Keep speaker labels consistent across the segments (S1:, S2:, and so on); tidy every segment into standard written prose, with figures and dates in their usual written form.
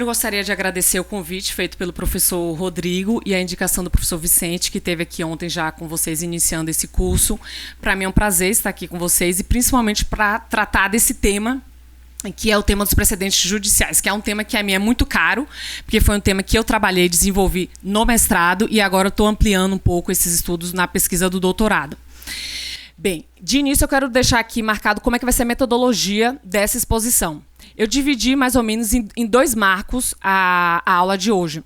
S1: gostaria de agradecer o convite feito pelo professor Rodrigo e a indicação do professor Vicente, que esteve aqui ontem já com vocês iniciando esse curso. Para mim é um prazer estar aqui com vocês e principalmente para tratar desse tema, que é o tema dos precedentes judiciais, que é um tema que a mim é muito caro, porque foi um tema que eu trabalhei e desenvolvi no mestrado e agora estou ampliando um pouco esses estudos na pesquisa do doutorado. Bem, de início eu quero deixar aqui marcado como é que vai ser a metodologia dessa exposição. Eu dividi mais ou menos em dois marcos a aula de hoje.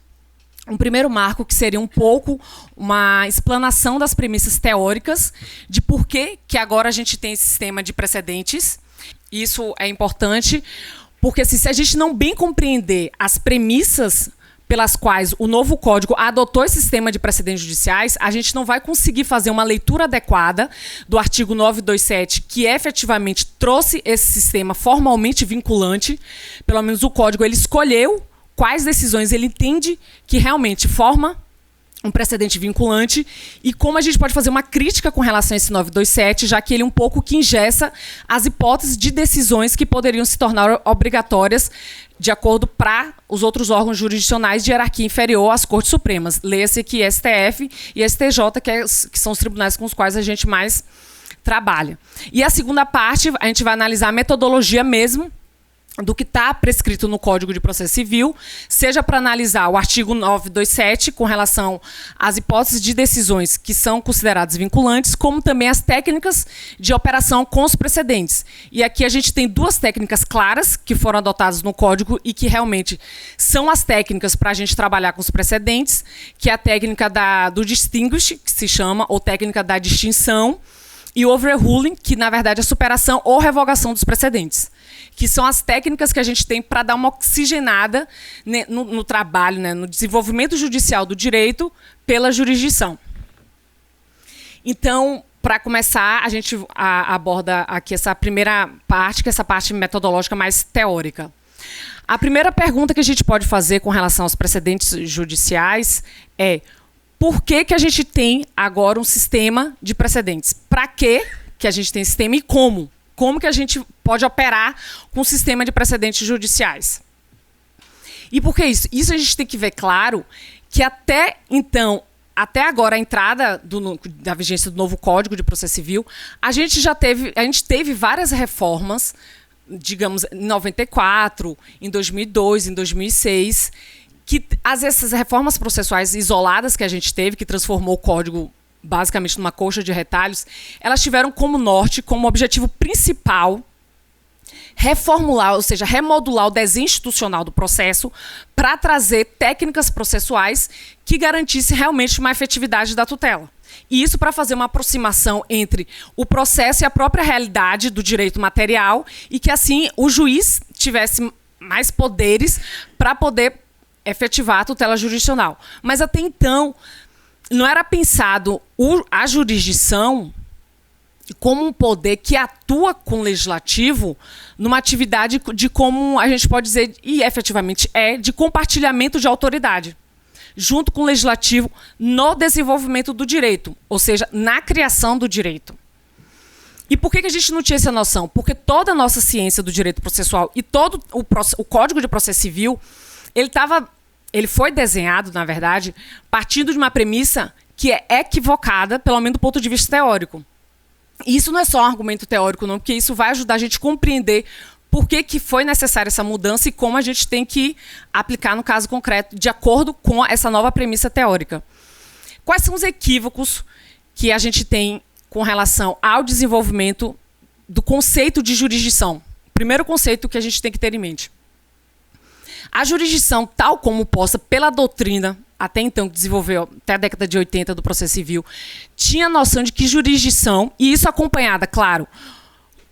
S1: Um primeiro marco que seria um pouco uma explanação das premissas teóricas de por que agora a gente tem esse sistema de precedentes. Isso é importante, porque se a gente não bem compreender as premissas pelas quais o novo Código adotou esse sistema de precedentes judiciais, a gente não vai conseguir fazer uma leitura adequada do artigo 927, que efetivamente trouxe esse sistema formalmente vinculante. Pelo menos o Código ele escolheu quais decisões ele entende que realmente forma um precedente vinculante e como a gente pode fazer uma crítica com relação a esse 927, já que ele um pouco que engessa as hipóteses de decisões que poderiam se tornar obrigatórias de acordo para os outros órgãos jurisdicionais de hierarquia inferior às Cortes Supremas. Leia-se aqui STF e STJ, que são os tribunais com os quais a gente mais trabalha. E a segunda parte, a gente vai analisar a metodologia mesmo do que está prescrito no Código de Processo Civil, seja para analisar o artigo 927 com relação às hipóteses de decisões que são consideradas vinculantes, como também as técnicas de operação com os precedentes. E aqui a gente tem duas técnicas claras que foram adotadas no Código e que realmente são as técnicas para a gente trabalhar com os precedentes, que é a técnica do distinguish, que se chama, ou técnica da distinção, e o overruling, que na verdade é a superação ou revogação dos precedentes, que são as técnicas que a gente tem para dar uma oxigenada no trabalho, no desenvolvimento judicial do direito pela jurisdição. Então, para começar, a gente aborda aqui essa primeira parte, que é essa parte metodológica mais teórica. A primeira pergunta que a gente pode fazer com relação aos precedentes judiciais é: por que a gente tem agora um sistema de precedentes? Para que a gente tem esse sistema e como? Como que a gente pode operar com o sistema de precedentes judiciais? E por que isso? Isso a gente tem que ver claro que até agora, a entrada da vigência do novo Código de Processo Civil, a gente teve várias reformas, digamos, em 94, em 2002, em 2006, que essas reformas processuais isoladas que a gente teve, que transformou o Código basicamente numa coxa de retalhos, elas tiveram como norte, como objetivo principal, reformular, ou seja, remodular o desenho institucional do processo para trazer técnicas processuais que garantissem realmente uma efetividade da tutela. E isso para fazer uma aproximação entre o processo e a própria realidade do direito material e que, assim, o juiz tivesse mais poderes para poder efetivar a tutela jurisdicional. Mas, até então, não era pensado a jurisdição como um poder que atua com o legislativo numa atividade de, como a gente pode dizer, e efetivamente de compartilhamento de autoridade, junto com o legislativo no desenvolvimento do direito, ou seja, na criação do direito. E por que a gente não tinha essa noção? Porque toda a nossa ciência do direito processual e todo o Código de Processo Civil, ele foi desenhado, na verdade, partindo de uma premissa que é equivocada, pelo menos do ponto de vista teórico. E isso não é só um argumento teórico, não, porque isso vai ajudar a gente a compreender por que foi necessária essa mudança e como a gente tem que aplicar no caso concreto, de acordo com essa nova premissa teórica. Quais são os equívocos que a gente tem com relação ao desenvolvimento do conceito de jurisdição? Primeiro conceito que a gente tem que ter em mente. A jurisdição, tal como posta pela doutrina, até então, que desenvolveu até a década de 80 do processo civil, tinha a noção de que jurisdição, e isso acompanhada, claro,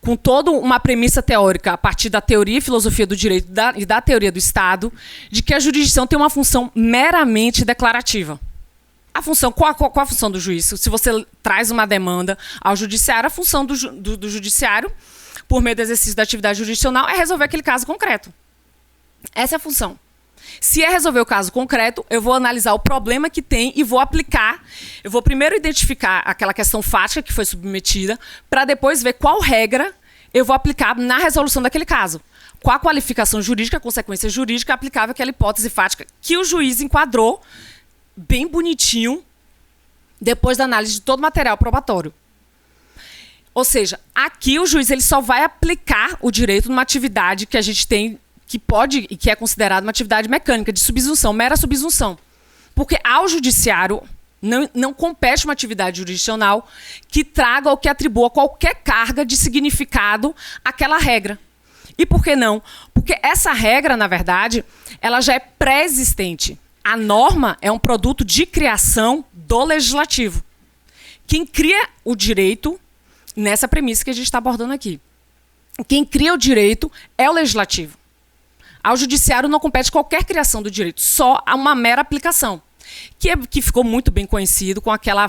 S1: com toda uma premissa teórica, a partir da teoria e filosofia do direito e da teoria do Estado, de que a jurisdição tem uma função meramente declarativa. Qual a função do juiz? Se você traz uma demanda ao judiciário, a função do judiciário, por meio do exercício da atividade jurisdicional, é resolver aquele caso concreto. Essa é a função. Se é resolver o caso concreto, eu vou analisar o problema que tem e vou aplicar. Eu vou primeiro identificar aquela questão fática que foi submetida, para depois ver qual regra eu vou aplicar na resolução daquele caso. com a qualificação jurídica, a consequência jurídica aplicável àquela hipótese fática que o juiz enquadrou bem bonitinho depois da análise de todo o material probatório. Ou seja, aqui o juiz ele só vai aplicar o direito numa atividade que a gente tem, que pode e que é considerada uma atividade mecânica, de subsunção, mera subsunção. Porque ao judiciário não compete uma atividade jurisdicional que traga ou que atribua qualquer carga de significado àquela regra. E por que não? Porque essa regra, na verdade, ela já é pré-existente. A norma é um produto de criação do legislativo. Quem cria o direito, nessa premissa que a gente está abordando aqui, quem cria o direito é o legislativo. Ao judiciário não compete qualquer criação do direito, só uma mera aplicação. Que ficou muito bem conhecido com aquela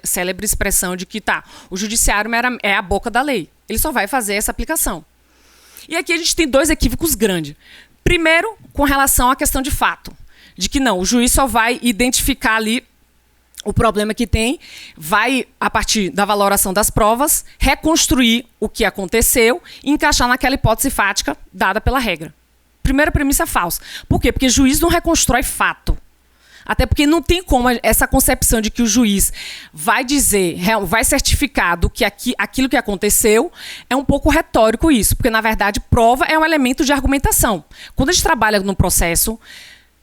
S1: célebre expressão de que o judiciário é a boca da lei. Ele só vai fazer essa aplicação. E aqui a gente tem 2 equívocos grandes. Primeiro, com relação à questão de fato. De que não, o juiz só vai identificar ali o problema que tem, vai, a partir da valoração das provas, reconstruir o que aconteceu e encaixar naquela hipótese fática dada pela regra. Primeira premissa falsa. Por quê? Porque o juiz não reconstrói fato. Até porque não tem como essa concepção de que o juiz vai dizer, vai certificar do que aquilo que aconteceu, é um pouco retórico isso, porque, na verdade, prova é um elemento de argumentação. Quando a gente trabalha no processo,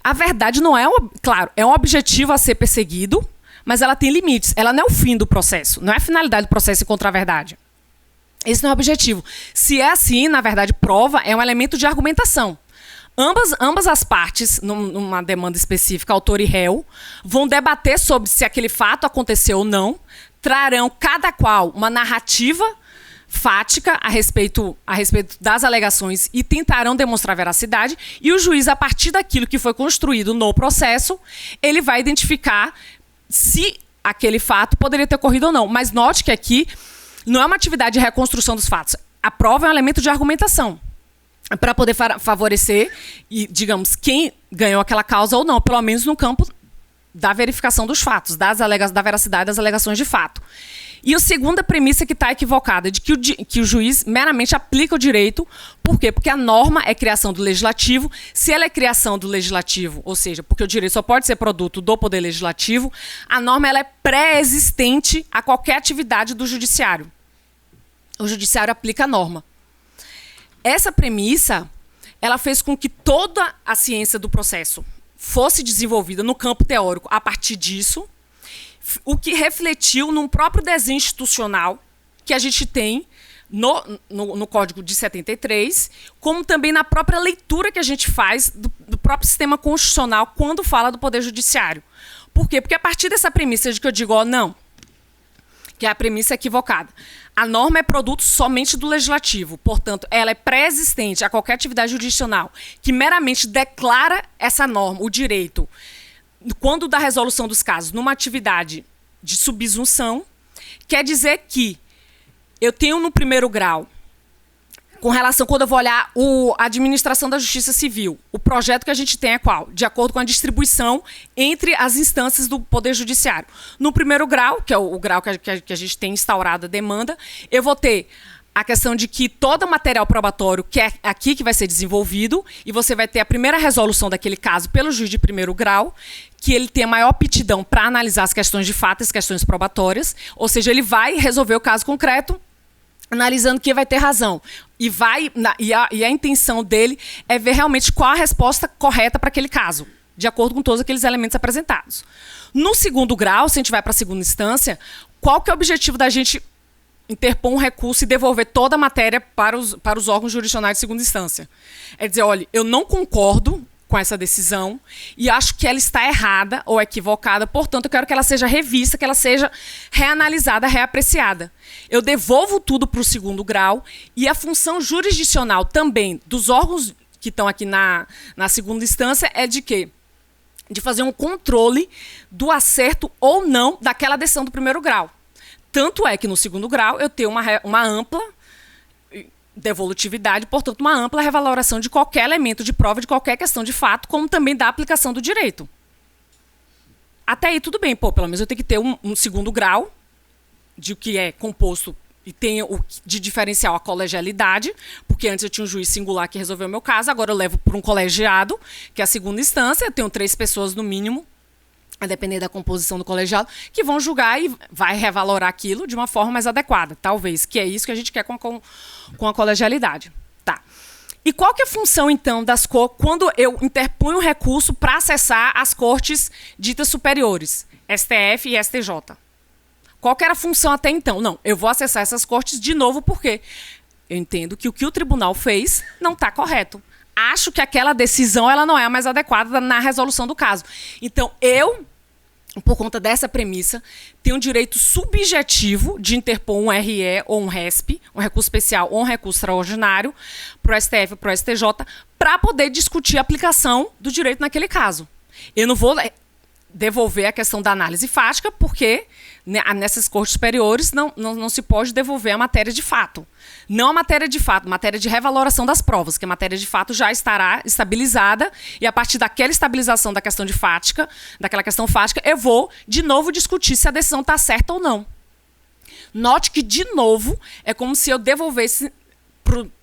S1: a verdade não é, claro, é um objetivo a ser perseguido, mas ela tem limites. Ela não é o fim do processo, não é a finalidade do processo encontrar a verdade. Esse não é o objetivo. Se é assim, na verdade, prova é um elemento de argumentação. Ambas as partes, numa demanda específica, autor e réu, vão debater sobre se aquele fato aconteceu ou não, trarão cada qual uma narrativa fática a respeito das alegações e tentarão demonstrar veracidade, e o juiz, a partir daquilo que foi construído no processo, ele vai identificar se aquele fato poderia ter ocorrido ou não. Mas note que aqui não é uma atividade de reconstrução dos fatos. A prova é um elemento de argumentação, para poder favorecer, e, digamos, quem ganhou aquela causa ou não, pelo menos no campo da verificação dos fatos, da veracidade das alegações de fato. E a segunda premissa que está equivocada, de que o juiz meramente aplica o direito. Por quê? Porque a norma é criação do legislativo. Se ela é criação do legislativo, ou seja, porque o direito só pode ser produto do poder legislativo, a norma ela é pré-existente a qualquer atividade do judiciário. O judiciário aplica a norma. Essa premissa, ela fez com que toda a ciência do processo fosse desenvolvida no campo teórico a partir disso, o que refletiu num próprio desenho institucional que a gente tem no Código de 73, como também na própria leitura que a gente faz do próprio sistema constitucional quando fala do Poder Judiciário. Por quê? Porque a partir dessa premissa de que eu digo, não, que é a premissa equivocada. A norma é produto somente do legislativo, portanto, ela é pré-existente a qualquer atividade jurisdicional que meramente declara essa norma, o direito, quando da resolução dos casos, numa atividade de subsunção, quer dizer que eu tenho no primeiro grau, com relação, quando eu vou olhar a administração da Justiça Civil, o projeto que a gente tem é qual? De acordo com a distribuição entre as instâncias do Poder Judiciário. No primeiro grau, que é o grau que a gente tem instaurado a demanda, eu vou ter a questão de que todo o material probatório que é aqui que vai ser desenvolvido, e você vai ter a primeira resolução daquele caso pelo juiz de primeiro grau, que ele tem a maior aptidão para analisar as questões de fato e as questões probatórias, ou seja, ele vai resolver o caso concreto, analisando quem vai ter razão. E a intenção dele é ver realmente qual a resposta correta para aquele caso, de acordo com todos aqueles elementos apresentados. No segundo grau, se a gente vai para a segunda instância, qual que é o objetivo da gente interpor um recurso e devolver toda a matéria para os órgãos jurisdicionais de segunda instância? É dizer, olha, eu não concordo com essa decisão e acho que ela está errada ou equivocada, portanto, eu quero que ela seja revista, que ela seja reanalisada, reapreciada. Eu devolvo tudo para o segundo grau e a função jurisdicional também dos órgãos que estão aqui na segunda instância é de quê? De fazer um controle do acerto ou não daquela decisão do primeiro grau. Tanto é que no segundo grau eu tenho uma ampla devolutividade, portanto, uma ampla revaloração de qualquer elemento de prova, de qualquer questão de fato, como também da aplicação do direito. Até aí tudo bem, pelo menos eu tenho que ter um segundo grau, de que é composto E tem o de diferencial a colegialidade, porque antes eu tinha um juiz singular que resolveu o meu caso, agora eu levo para um colegiado, que é a segunda instância, eu tenho 3 pessoas no mínimo, a depender da composição do colegiado, que vão julgar e vai revalorar aquilo de uma forma mais adequada, talvez, que é isso que a gente quer com a colegialidade. Tá. E qual que é a função, então, quando eu interponho um recurso para acessar as cortes ditas superiores, STF e STJ? Qual que era a função até então? Não, eu vou acessar essas cortes de novo porque eu entendo que o tribunal fez não está correto. Acho que aquela decisão ela não é a mais adequada na resolução do caso. Então, eu, por conta dessa premissa, tenho um direito subjetivo de interpor um RE ou um RESP, um recurso especial ou um recurso extraordinário, para o STF ou para o STJ, para poder discutir a aplicação do direito naquele caso. Eu não vou devolver a questão da análise fática, porque nessas cortes superiores não se pode devolver a matéria de fato. Não a matéria de fato, matéria de revaloração das provas, que a matéria de fato já estará estabilizada, e a partir daquela estabilização da questão de fática, daquela questão fática, eu vou de novo discutir se a decisão está certa ou não. Note que, de novo, é como se eu devolvesse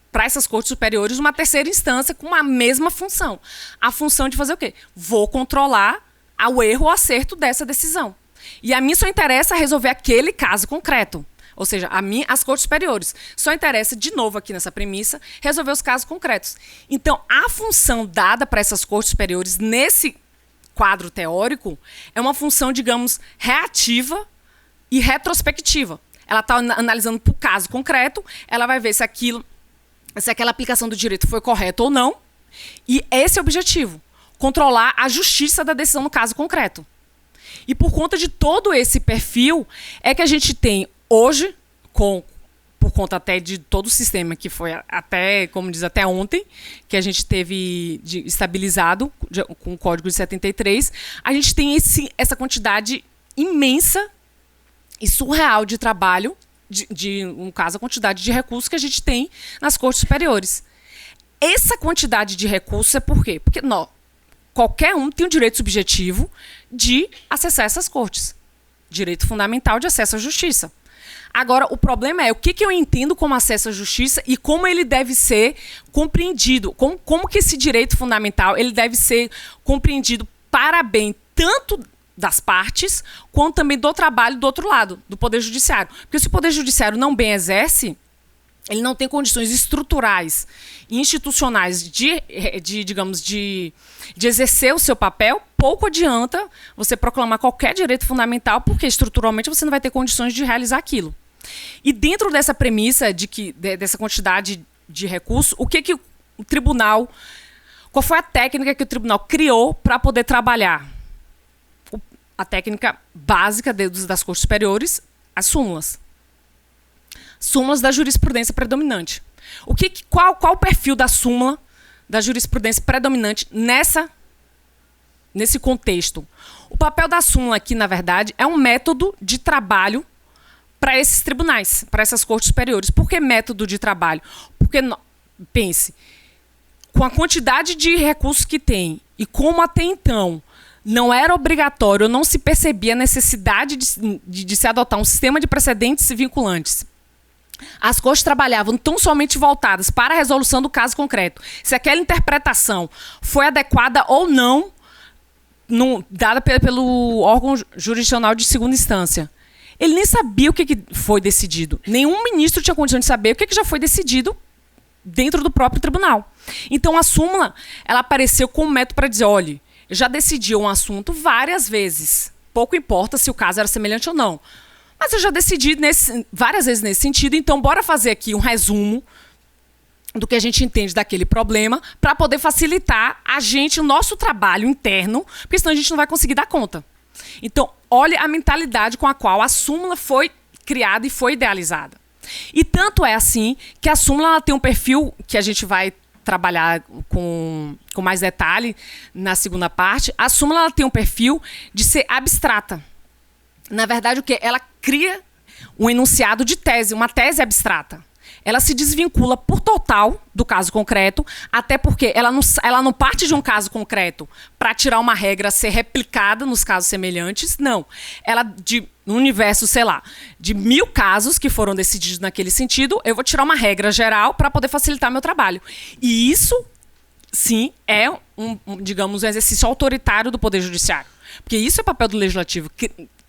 S1: para essas cortes superiores uma terceira instância com a mesma função. A função de fazer o quê? Vou controlar o erro ou acerto dessa decisão. E a mim só interessa resolver aquele caso concreto. Ou seja, as cortes superiores. Só interessa, de novo aqui nessa premissa, resolver os casos concretos. Então, a função dada para essas cortes superiores nesse quadro teórico é uma função, digamos, reativa e retrospectiva. Ela está analisando para o caso concreto, ela vai ver se aquela aplicação do direito foi correta ou não. E esse é o objetivo. Controlar a justiça da decisão no caso concreto. E por conta de todo esse perfil, é que a gente tem hoje, por conta até de todo o sistema que foi até, como diz, até ontem, que a gente teve estabilizado com o Código de 73, a gente tem essa quantidade imensa e surreal de trabalho, no caso, a quantidade de recursos que a gente tem nas cortes superiores. Essa quantidade de recursos é por quê? Porque qualquer um tem o direito subjetivo de acessar essas cortes. Direito fundamental de acesso à justiça. Agora, o problema é o que eu entendo como acesso à justiça e como ele deve ser compreendido. Como que esse direito fundamental ele deve ser compreendido para bem tanto das partes, quanto também do trabalho do outro lado, do Poder Judiciário. Porque se o Poder Judiciário não bem exerce, ele não tem condições estruturais e institucionais de exercer o seu papel, pouco adianta você proclamar qualquer direito fundamental, porque estruturalmente você não vai ter condições de realizar aquilo. E dentro dessa premissa dessa quantidade de recursos, o que o tribunal, qual foi a técnica que o tribunal criou para poder trabalhar? A técnica básica das cortes superiores, as súmulas. Súmulas da jurisprudência predominante. Qual o perfil da súmula da jurisprudência predominante nesse contexto? O papel da súmula aqui, na verdade, é um método de trabalho para esses tribunais, para essas cortes superiores. Por que método de trabalho? Porque, pense, com a quantidade de recursos que tem e como até então não era obrigatório, não se percebia a necessidade de se adotar um sistema de precedentes vinculantes. As cortes trabalhavam tão somente voltadas para a resolução do caso concreto. Se aquela interpretação foi adequada ou não, dada pelo órgão jurisdicional de segunda instância. Ele nem sabia o que foi decidido. Nenhum ministro tinha condição de saber o que já foi decidido dentro do próprio tribunal. Então, a súmula ela apareceu como método para dizer, olha, eu já decidi um assunto várias vezes. Pouco importa se o caso era semelhante ou não. Mas eu já decidi várias vezes nesse sentido, então bora fazer aqui um resumo do que a gente entende daquele problema para poder facilitar o nosso trabalho interno, porque senão a gente não vai conseguir dar conta. Então, olha a mentalidade com a qual a súmula foi criada e foi idealizada. E tanto é assim que a súmula ela tem um perfil que a gente vai trabalhar com mais detalhe na segunda parte. A súmula ela tem um perfil de ser abstrata. Na verdade, o que? Ela cria um enunciado de tese, uma tese abstrata. ela se desvincula por total do caso concreto, até porque ela não parte de um caso concreto para tirar uma regra a ser replicada nos casos semelhantes, não. Ela, no universo, sei lá, de 1000 casos que foram decididos naquele sentido, eu vou tirar uma regra geral para poder facilitar meu trabalho. E isso, sim, é digamos, um exercício autoritário do Poder Judiciário. Porque isso é papel do Legislativo.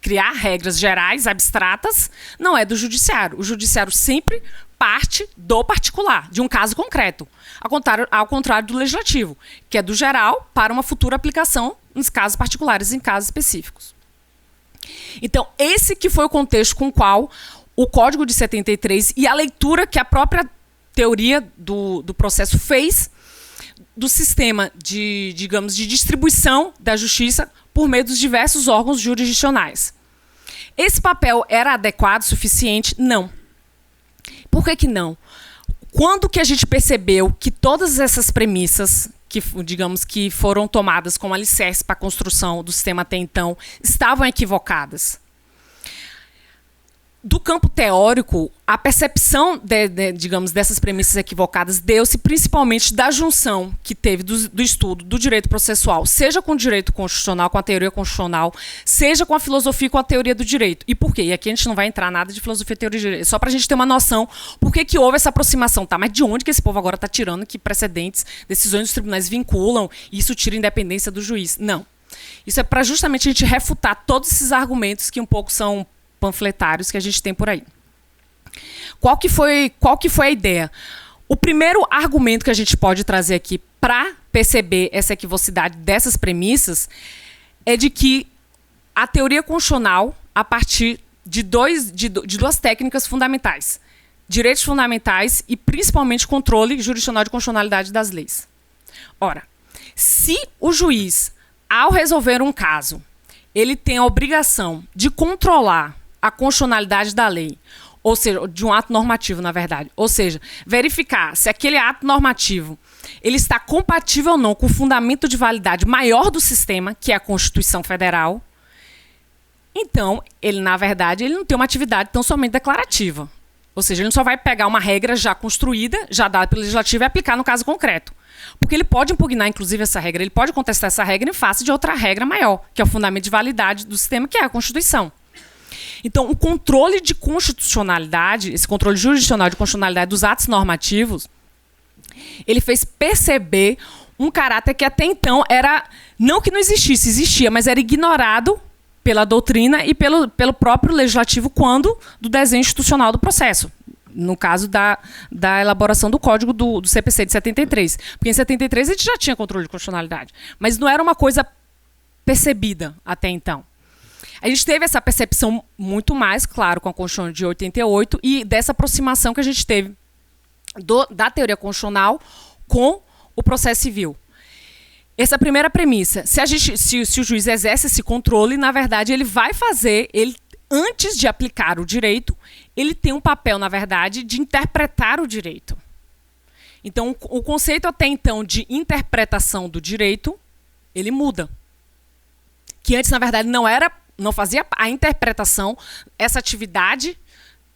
S1: Criar regras gerais, abstratas, não é do Judiciário. O Judiciário sempre parte do particular, de um caso concreto. Ao contrário do Legislativo, que é do geral para uma futura aplicação nos casos particulares, em casos específicos. Então, esse que foi o contexto com o qual o Código de 73 e a leitura que a própria teoria do processo fez do sistema de, digamos, de distribuição da justiça por meio dos diversos órgãos jurisdicionais. Esse papel era adequado, suficiente? Não. Por que não? Quando que a gente percebeu que todas essas premissas, que, digamos, que foram tomadas como alicerce para a construção do sistema até então, estavam equivocadas? Do campo teórico, a percepção digamos, dessas premissas equivocadas deu-se principalmente da junção que teve do estudo do direito processual, seja com o direito constitucional, com a teoria constitucional, seja com a filosofia e com a teoria do direito. E por quê? E aqui a gente não vai entrar nada de filosofia e teoria do direito, só para a gente ter uma noção por que houve essa aproximação. Tá, mas de onde que esse povo agora está tirando que precedentes, decisões dos tribunais vinculam e isso tira a independência do juiz? Não. Isso é para justamente a gente refutar todos esses argumentos que um pouco são panfletários que a gente tem por aí. Qual que foi a ideia? O primeiro argumento que a gente pode trazer aqui para perceber essa equivocidade dessas premissas é de que a teoria constitucional, a partir de duas técnicas fundamentais, direitos fundamentais e principalmente controle jurisdicional de constitucionalidade das leis. Ora, se o juiz, ao resolver um caso, ele tem a obrigação de controlar a constitucionalidade da lei, ou seja, de um ato normativo, na verdade. Ou seja, verificar se aquele ato normativo ele está compatível ou não com o fundamento de validade maior do sistema, que é a Constituição Federal. Então, ele, na verdade, ele não tem uma atividade tão somente declarativa. Ou seja, ele não só vai pegar uma regra já construída, já dada pelo Legislativo e aplicar no caso concreto. Porque ele pode impugnar, inclusive, essa regra, ele pode contestar essa regra em face de outra regra maior, que é o fundamento de validade do sistema, que é a Constituição. Então, o controle de constitucionalidade, esse controle jurisdicional de constitucionalidade dos atos normativos, ele fez perceber um caráter que até então era, não que não existisse, existia, mas era ignorado pela doutrina e pelo próprio legislativo quando do desenho institucional do processo. No caso da elaboração do Código do CPC de 73. Porque em 73 a gente já tinha controle de constitucionalidade, mas não era uma coisa percebida até então. A gente teve essa percepção muito mais, claro, com a Constituição de 88 e dessa aproximação que a gente teve da teoria constitucional com o processo civil. Essa é a primeira premissa. Se o juiz exerce esse controle, na verdade, ele vai fazer, antes de aplicar o direito, ele tem um papel, na verdade, de interpretar o direito. Então, o conceito até então de interpretação do direito, ele muda. Que antes, na verdade, não fazia a interpretação, essa atividade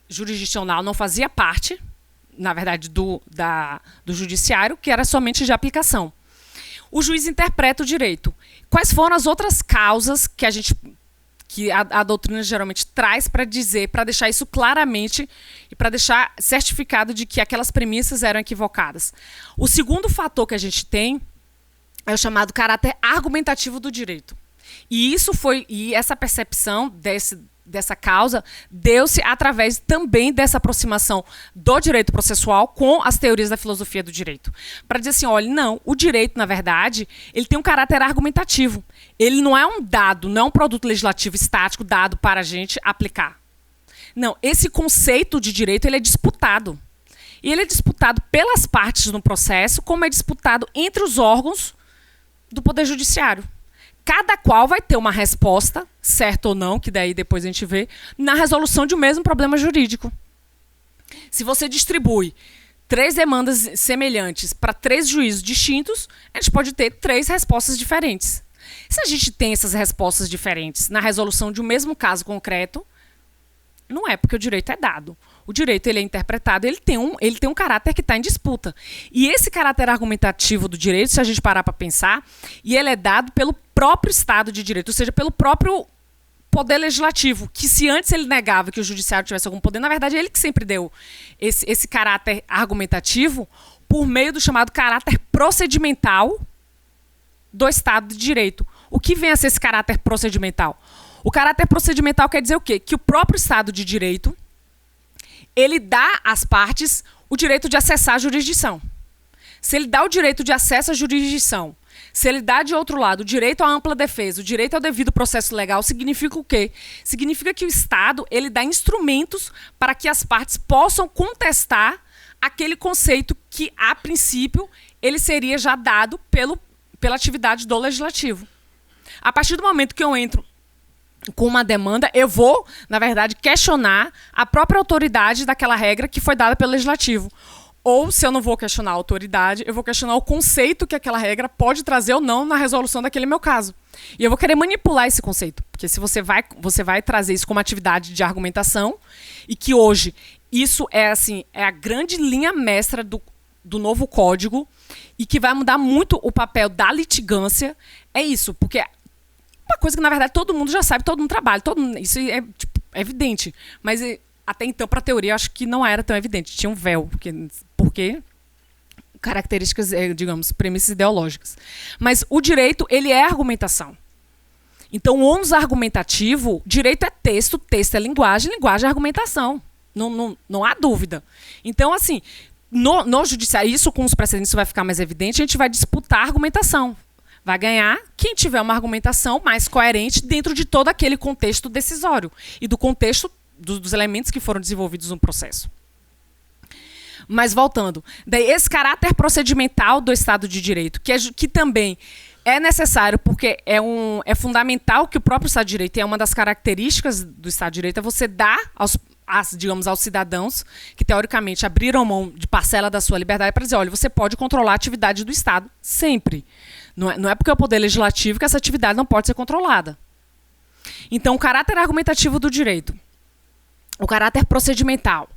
S1: jurisdicional não fazia parte, na verdade, do judiciário, que era somente de aplicação. O juiz interpreta o direito. Quais foram as outras causas que a doutrina geralmente traz para dizer, para deixar isso claramente e para deixar certificado de que aquelas premissas eram equivocadas? O segundo fator que a gente tem é o chamado caráter argumentativo do direito. E essa percepção dessa causa deu-se através também dessa aproximação do direito processual com as teorias da filosofia do direito. Para dizer assim, olha, não, o direito, na verdade, ele tem um caráter argumentativo. Ele não é um dado, não é um produto legislativo estático dado para a gente aplicar. Não, esse conceito de direito ele é disputado. E ele é disputado pelas partes no processo, como é disputado entre os órgãos do Poder Judiciário. Cada qual vai ter uma resposta, certo ou não, que daí depois a gente vê, na resolução de um mesmo problema jurídico. Se você distribui 3 demandas semelhantes para 3 juízos distintos, a gente pode ter 3 respostas diferentes. Se a gente tem essas respostas diferentes na resolução de um mesmo caso concreto, não é porque o direito é dado. O direito ele é interpretado, ele tem um caráter que está em disputa. E esse caráter argumentativo do direito, se a gente parar para pensar, e ele é dado pelo próprio Estado de Direito, ou seja, pelo próprio poder legislativo, que se antes ele negava que o judiciário tivesse algum poder, na verdade ele que sempre deu esse caráter argumentativo por meio do chamado caráter procedimental do Estado de Direito. O que vem a ser esse caráter procedimental? O caráter procedimental quer dizer o quê? Que o próprio Estado de Direito ele dá às partes o direito de acessar a jurisdição. Se ele dá o direito de acesso à jurisdição, se ele dá, de outro lado, o direito à ampla defesa, o direito ao devido processo legal, significa o quê? Significa que o Estado ele dá instrumentos para que as partes possam contestar aquele conceito que, a princípio, ele seria já dado pela atividade do legislativo. A partir do momento que eu entro com uma demanda, eu vou, na verdade, questionar a própria autoridade daquela regra que foi dada pelo legislativo. Ou, se eu não vou questionar a autoridade, eu vou questionar o conceito que aquela regra pode trazer ou não na resolução daquele meu caso. E eu vou querer manipular esse conceito, porque se você vai trazer isso como atividade de argumentação, e que hoje isso é a grande linha mestra do novo código, e que vai mudar muito o papel da litigância, é isso, porque uma coisa que, na verdade, todo mundo já sabe, todo mundo trabalha, isso é evidente. Mas até então, para a teoria, eu acho que não era tão evidente. Tinha um véu, porque características, digamos, premissas ideológicas. Mas o direito, ele é argumentação. Então, o ônus argumentativo, direito é texto é linguagem é argumentação. Não há dúvida. Então, assim, no judiciário, isso com os precedentes vai ficar mais evidente, a gente vai disputar a argumentação. Vai ganhar quem tiver uma argumentação mais coerente dentro de todo aquele contexto decisório e do contexto dos elementos que foram desenvolvidos no processo. Mas voltando, daí esse caráter procedimental do Estado de Direito, que também é necessário porque é fundamental que o próprio Estado de Direito, e é uma das características do Estado de Direito, é você dar aos cidadãos que, teoricamente, abriram mão de parcela da sua liberdade para dizer, olha, você pode controlar a atividade do Estado sempre. Não é porque é o poder legislativo que essa atividade não pode ser controlada. Então, o caráter argumentativo do direito, o caráter procedimental,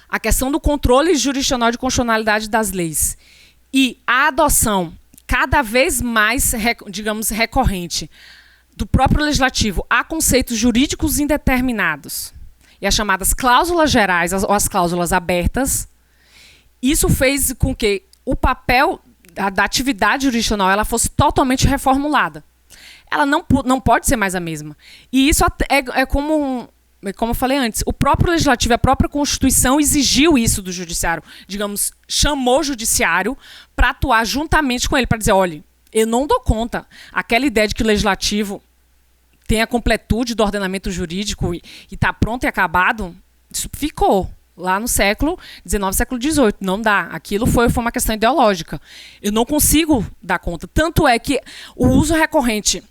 S1: a questão do controle jurisdicional de constitucionalidade das leis e a adoção cada vez mais, digamos, recorrente do próprio legislativo a conceitos jurídicos indeterminados e as chamadas cláusulas gerais ou as cláusulas abertas, isso fez com que o papel da atividade jurisdicional ela fosse totalmente reformulada. Ela não pode ser mais a mesma. E isso como eu falei antes, o próprio legislativo, a própria Constituição exigiu isso do judiciário. Digamos, chamou o judiciário para atuar juntamente com ele, para dizer, olha, eu não dou conta. Aquela ideia de que o legislativo tem a completude do ordenamento jurídico e está pronto e acabado, isso ficou lá no século XIX, século XVIII. Não dá. Aquilo foi uma questão ideológica. Eu não consigo dar conta. Tanto é que o uso recorrente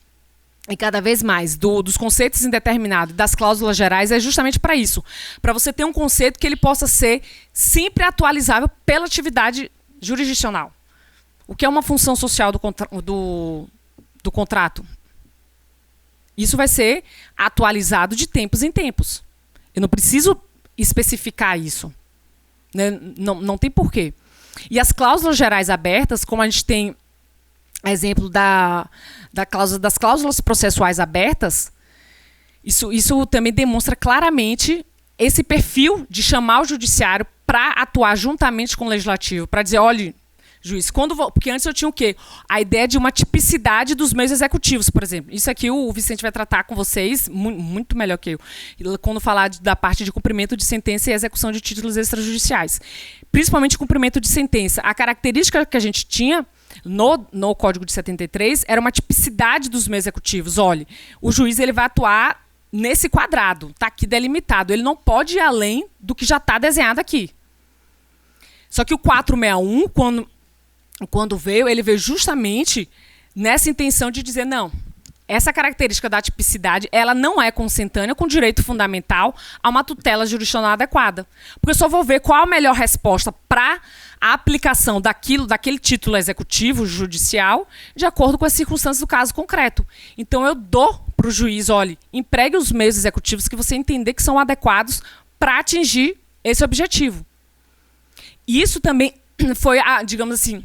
S1: e cada vez mais dos conceitos indeterminados das cláusulas gerais é justamente para isso. Para você ter um conceito que ele possa ser sempre atualizável pela atividade jurisdicional. O que é uma função social do contrato? Isso vai ser atualizado de tempos em tempos. Eu não preciso especificar isso. Né? Não tem porquê. E as cláusulas gerais abertas, como a gente tem exemplo das cláusulas processuais abertas, isso também demonstra claramente esse perfil de chamar o judiciário para atuar juntamente com o legislativo, para dizer, olha, juiz, porque antes eu tinha o quê? A ideia de uma tipicidade dos meios executivos, por exemplo. Isso aqui o Vicente vai tratar com vocês muito melhor que eu, quando falar da parte de cumprimento de sentença e execução de títulos extrajudiciais. Principalmente cumprimento de sentença. A característica que a gente tinha no Código de 73 era uma tipicidade dos meios executivos. Olha, o juiz ele vai atuar nesse quadrado, está aqui delimitado. Ele não pode ir além do que já está desenhado aqui. Só que o 461, quando veio, ele veio justamente nessa intenção de dizer, não, essa característica da tipicidade, ela não é consentânea com o direito fundamental a uma tutela jurisdicional adequada. Porque eu só vou ver qual a melhor resposta para a aplicação daquele título executivo judicial de acordo com as circunstâncias do caso concreto. Então eu dou para o juiz, olha, empregue os meios executivos que você entender que são adequados para atingir esse objetivo. E isso também foi, digamos assim,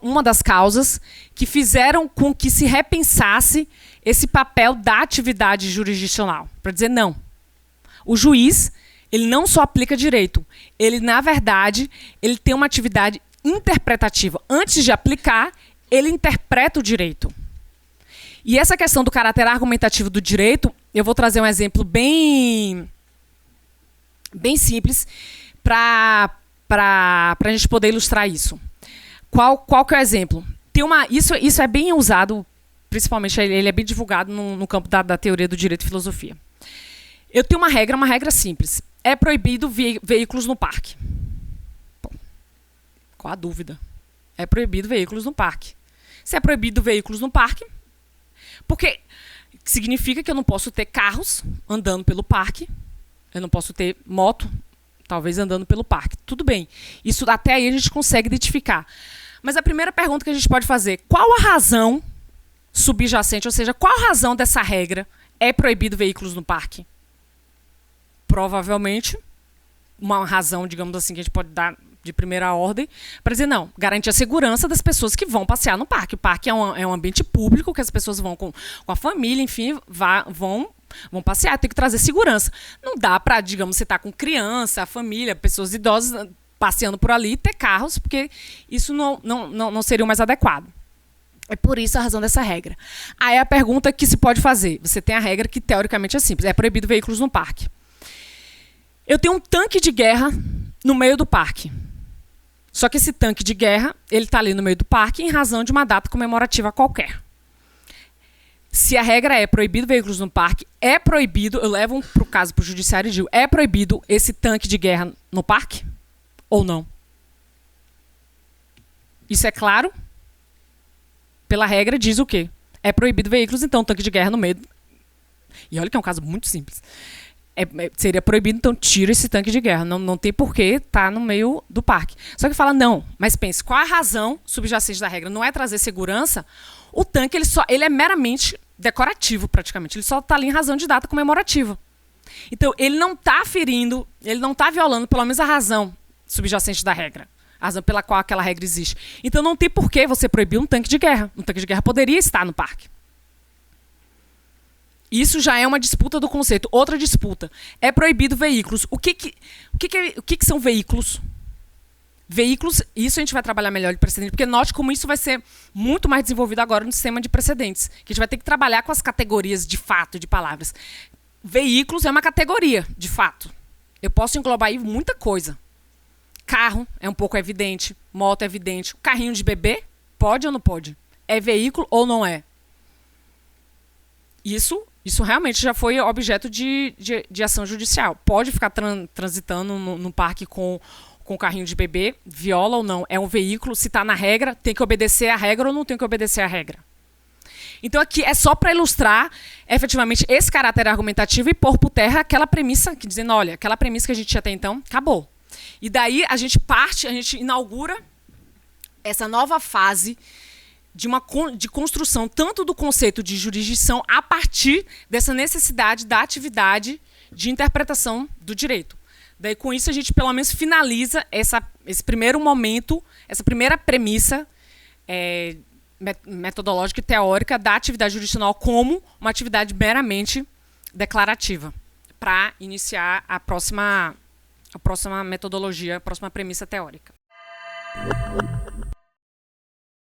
S1: uma das causas que fizeram com que se repensasse esse papel da atividade jurisdicional. Para dizer, não, o juiz, ele não só aplica direito, ele, na verdade, ele tem uma atividade interpretativa. Antes de aplicar, ele interpreta o direito. E essa questão do caráter argumentativo do direito, eu vou trazer um exemplo bem simples para a gente poder ilustrar isso. Qual que é o exemplo? Isso é bem usado, principalmente, ele é bem divulgado no campo da teoria do direito e filosofia. Eu tenho uma regra simples. É proibido veículos no parque. Bom, qual a dúvida? É proibido veículos no parque. Se é proibido veículos no parque, porque significa que eu não posso ter carros andando pelo parque, eu não posso ter moto, talvez andando pelo parque. Tudo bem. Isso até aí a gente consegue identificar. Mas a primeira pergunta que a gente pode fazer, qual a razão subjacente, ou seja, qual a razão dessa regra é proibido veículos no parque? Provavelmente, uma razão, digamos assim, que a gente pode dar de primeira ordem, para dizer, não, garantir a segurança das pessoas que vão passear no parque. O parque é um ambiente público, que as pessoas vão com a família, enfim, vão passear, tem que trazer segurança. Não dá para, digamos, você estar com criança, a família, pessoas idosas passeando por ali e ter carros, porque isso não seria o mais adequado. É por isso a razão dessa regra. Aí a pergunta que se pode fazer, você tem a regra que teoricamente é simples, é proibido veículos no parque. Eu tenho um tanque de guerra no meio do parque. Só que esse tanque de guerra, ele está ali no meio do parque em razão de uma data comemorativa qualquer. Se a regra é proibido veículos no parque, é proibido, eu levo para o caso para o judiciário e digo, é proibido esse tanque de guerra no parque? Ou não? Isso é claro? Pela regra diz o quê? É proibido veículos, então tanque de guerra no meio. E olha que é um caso muito simples. Seria proibido, então tira esse tanque de guerra. Não tem porquê estar no meio do parque. Só que fala, não, mas pense, qual a razão subjacente da regra? Não é trazer segurança? O tanque ele é meramente decorativo, praticamente. Ele só está ali em razão de data comemorativa. Então, ele não está ferindo, ele não está violando, pelo menos, a razão subjacente da regra. A razão pela qual aquela regra existe. Então, não tem porquê você proibir um tanque de guerra. Um tanque de guerra poderia estar no parque. Isso já é uma disputa do conceito. Outra disputa. É proibido veículos. O que são veículos? Veículos, isso a gente vai trabalhar melhor de precedente, porque note como isso vai ser muito mais desenvolvido agora no sistema de precedentes. Que a gente vai ter que trabalhar com as categorias de fato, de palavras. Veículos é uma categoria, de fato. Eu posso englobar aí muita coisa. Carro é um pouco evidente. Moto é evidente. Carrinho de bebê, pode ou não pode? É veículo ou não é? Isso realmente já foi objeto de ação judicial. Pode ficar transitando no parque com carrinho de bebê, viola ou não. É um veículo, se está na regra, tem que obedecer a regra ou não tem que obedecer a regra. Então aqui é só para ilustrar efetivamente esse caráter argumentativo e pôr por terra aquela premissa, que dizendo, olha, aquela premissa que a gente tinha até então, acabou. E daí a gente inaugura essa nova fase de construção tanto do conceito de jurisdição a partir dessa necessidade da atividade de interpretação do direito. Daí, com isso, a gente, pelo menos, finaliza esse primeiro momento, essa primeira premissa metodológica e teórica da atividade jurisdicional como uma atividade meramente declarativa, para iniciar a próxima metodologia, a próxima premissa teórica.